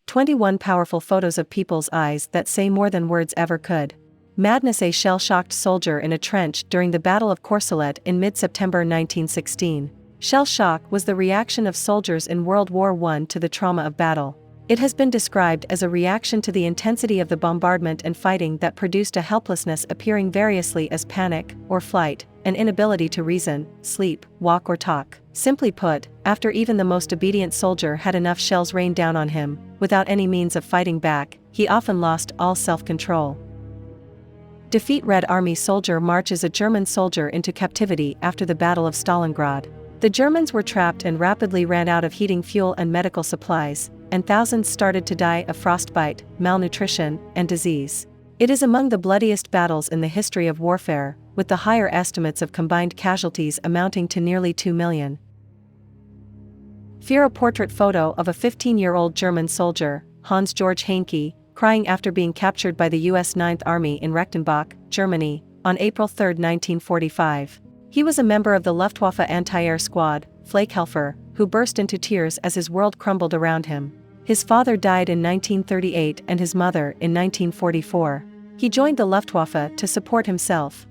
21 powerful photos of people's eyes that say more than words ever could. Madness. A shell-shocked soldier in a trench during the Battle of Courcelette in mid-September 1916. Shell shock was the reaction of soldiers in World War I to the trauma of battle. It has been described as a reaction to the intensity of the bombardment and fighting that produced a helplessness appearing variously as panic or flight, an inability to reason, sleep, walk or talk. Simply put, after even the most obedient soldier had enough shells rain down on him, without any means of fighting back, he often lost all self-control. Defeat. Red Army soldier marches a German soldier into captivity after the Battle of Stalingrad. The Germans were trapped and rapidly ran out of heating fuel and medical supplies, and thousands started to die of frostbite, malnutrition, and disease. It is among the bloodiest battles in the history of warfare, with the higher estimates of combined casualties amounting to nearly 2 million. Fear. A portrait photo of a 15-year-old German soldier, Hans-Georg Heinke, crying after being captured by the U.S. Ninth Army in Rechtenbach, Germany, on April 3, 1945. He was a member of the Luftwaffe anti-air squad, Flakehelfer, who burst into tears as his world crumbled around him. His father died in 1938 and his mother in 1944. He joined the Luftwaffe to support himself.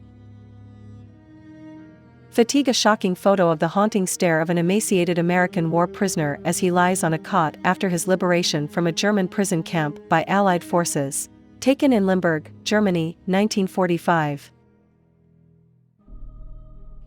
Fatigue. A shocking photo of the haunting stare of an emaciated American war prisoner as he lies on a cot after his liberation from a German prison camp by Allied forces. Taken in Limburg, Germany, 1945.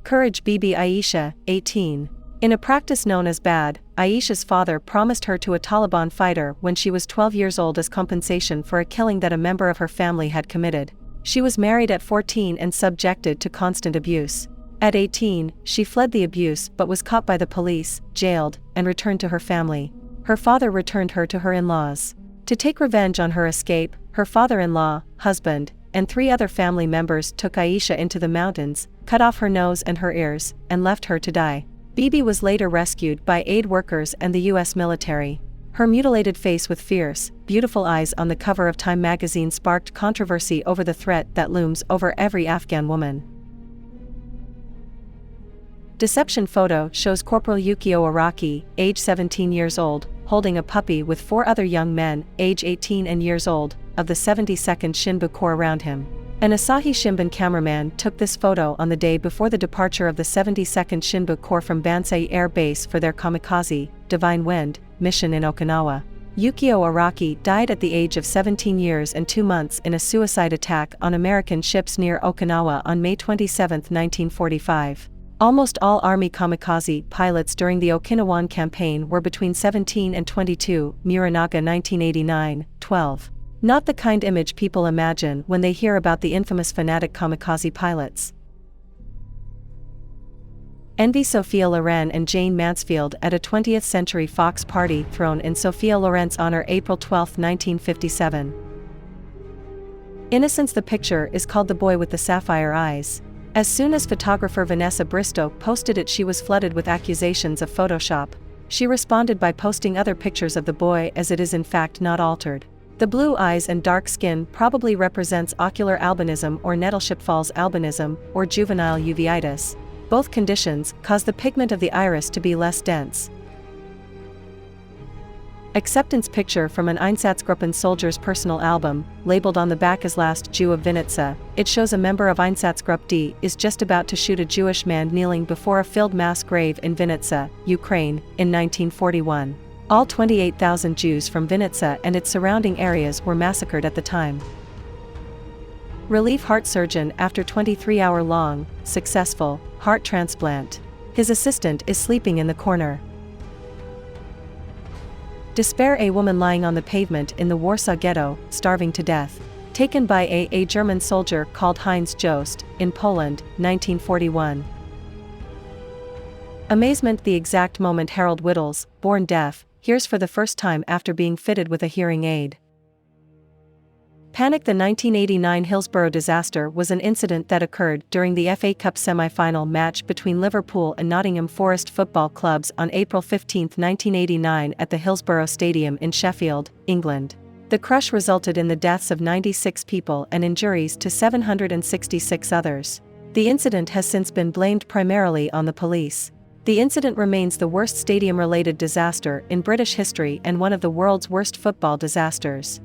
Courage. Bibi Aisha, 18. In a practice known as BAD, Aisha's father promised her to a Taliban fighter when she was 12 years old as compensation for a killing that a member of her family had committed. She was married at 14 and subjected to constant abuse. At 18, she fled the abuse but was caught by the police, jailed, and returned to her family. Her father returned her to her in-laws. To take revenge on her escape, her father-in-law, husband, and 3 other family members took Aisha into the mountains, cut off her nose and her ears, and left her to die. Bibi was later rescued by aid workers and the U.S. military. Her mutilated face with fierce, beautiful eyes on the cover of Time magazine sparked controversy over the threat that looms over every Afghan woman. Deception. Photo shows Corporal Yukio Araki, age 17 years old, holding a puppy with 4 other young men, age 18 and years old, of the 72nd Shinbu Corps around him. An Asahi Shimbun cameraman took this photo on the day before the departure of the 72nd Shinbu Corps from Bansai Air Base for their kamikaze, Divine Wind, mission in Okinawa. Yukio Araki died at the age of 17 years and 2 months in a suicide attack on American ships near Okinawa on May 27, 1945. Almost all Army kamikaze pilots during the Okinawan campaign were between 17 and 22, Muranaga 1989, 12. Not the kind image people imagine when they hear about the infamous fanatic kamikaze pilots. Envy. Sophia Loren and Jane Mansfield at a 20th Century Fox party thrown in Sophia Loren's honor April 12, 1957. Innocence. The picture is called The Boy with the Sapphire Eyes. As soon as photographer Vanessa Bristow posted it, she was flooded with accusations of Photoshop. She responded by posting other pictures of the boy as it is in fact not altered. The blue eyes and dark skin probably represents ocular albinism or Nettleship Falls albinism or juvenile uveitis. Both conditions cause the pigment of the iris to be less dense. Acceptance. Picture from an Einsatzgruppen soldier's personal album, labeled on the back as Last Jew of Vinitsa. It shows a member of Einsatzgruppe D is just about to shoot a Jewish man kneeling before a filled mass grave in Vinitsa, Ukraine, in 1941. All 28,000 Jews from Vinitsa and its surrounding areas were massacred at the time. Relief. Heart surgeon after 23-hour-long, successful, heart transplant. His assistant is sleeping in the corner. Despair. A woman lying on the pavement in the Warsaw Ghetto, starving to death. Taken by a German soldier called Heinz Jost, in Poland, 1941. Amazement. The exact moment Harold Whittles, born deaf, hears for the first time after being fitted with a hearing aid. Panic. The 1989 Hillsborough disaster was an incident that occurred during the FA Cup semi-final match between Liverpool and Nottingham Forest football clubs on April 15, 1989 at the Hillsborough Stadium in Sheffield, England. The crush resulted in the deaths of 96 people and injuries to 766 others. The incident has since been blamed primarily on the police. The incident remains the worst stadium-related disaster in British history and one of the world's worst football disasters.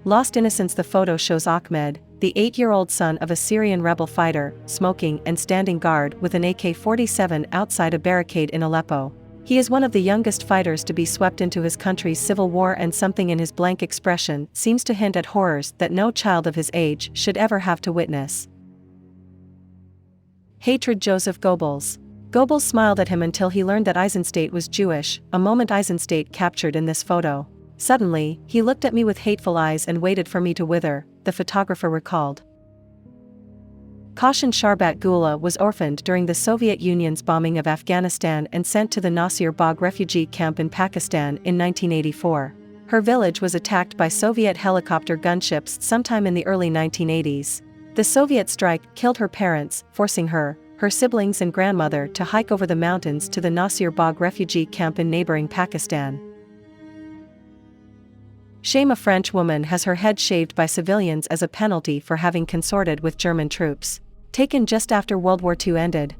Lost innocence. The photo shows Ahmed, the 8-year-old son of a Syrian rebel fighter, smoking and standing guard with an AK-47 outside a barricade in Aleppo. He is one of the youngest fighters to be swept into his country's civil war, and something in his blank expression seems to hint at horrors that no child of his age should ever have to witness. Hatred. Joseph Goebbels. Goebbels smiled at him until he learned that Eisenstadt was Jewish, a moment Eisenstadt captured in this photo. Suddenly, he looked at me with hateful eyes and waited for me to wither, the photographer recalled. Caution. Sharbat Gula was orphaned during the Soviet Union's bombing of Afghanistan and sent to the Nasir Bagh refugee camp in Pakistan in 1984. Her village was attacked by Soviet helicopter gunships sometime in the early 1980s. The Soviet strike killed her parents, forcing her, her siblings and grandmother to hike over the mountains to the Nasir Bagh refugee camp in neighboring Pakistan. Shame. A French woman has her head shaved by civilians as a penalty for having consorted with German troops. Taken just after World War II ended.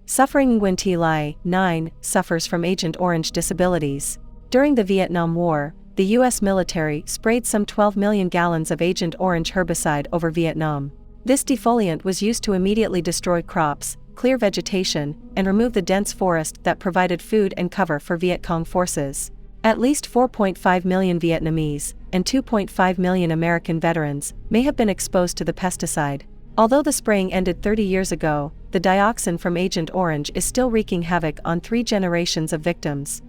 Suffering. Nguyen Thi Lai, 9, suffers from Agent Orange disabilities. During the Vietnam War, the U.S. military sprayed some 12 million gallons of Agent Orange herbicide over Vietnam. This defoliant was used to immediately destroy crops, clear vegetation, and remove the dense forest that provided food and cover for Viet Cong forces. At least 4.5 million Vietnamese, and 2.5 million American veterans, may have been exposed to the pesticide. Although the spraying ended 30 years ago, the dioxin from Agent Orange is still wreaking havoc on 3 generations of victims.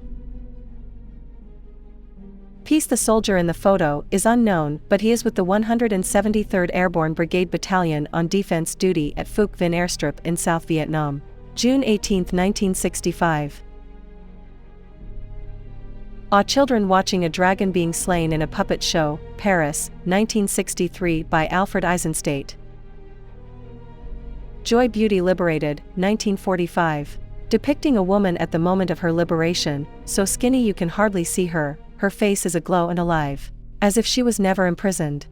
Peace. The soldier in the photo is unknown, but he is with the 173rd Airborne Brigade Battalion on defense duty at Phuoc Vinh Airstrip in South Vietnam. June 18, 1965. Children watching a dragon being slain in a puppet show, Paris, 1963 by Alfred Eisenstadt. Joy Beauty Liberated, 1945. Depicting a woman at the moment of her liberation, so skinny you can hardly see her, her face is aglow and alive, as if she was never imprisoned.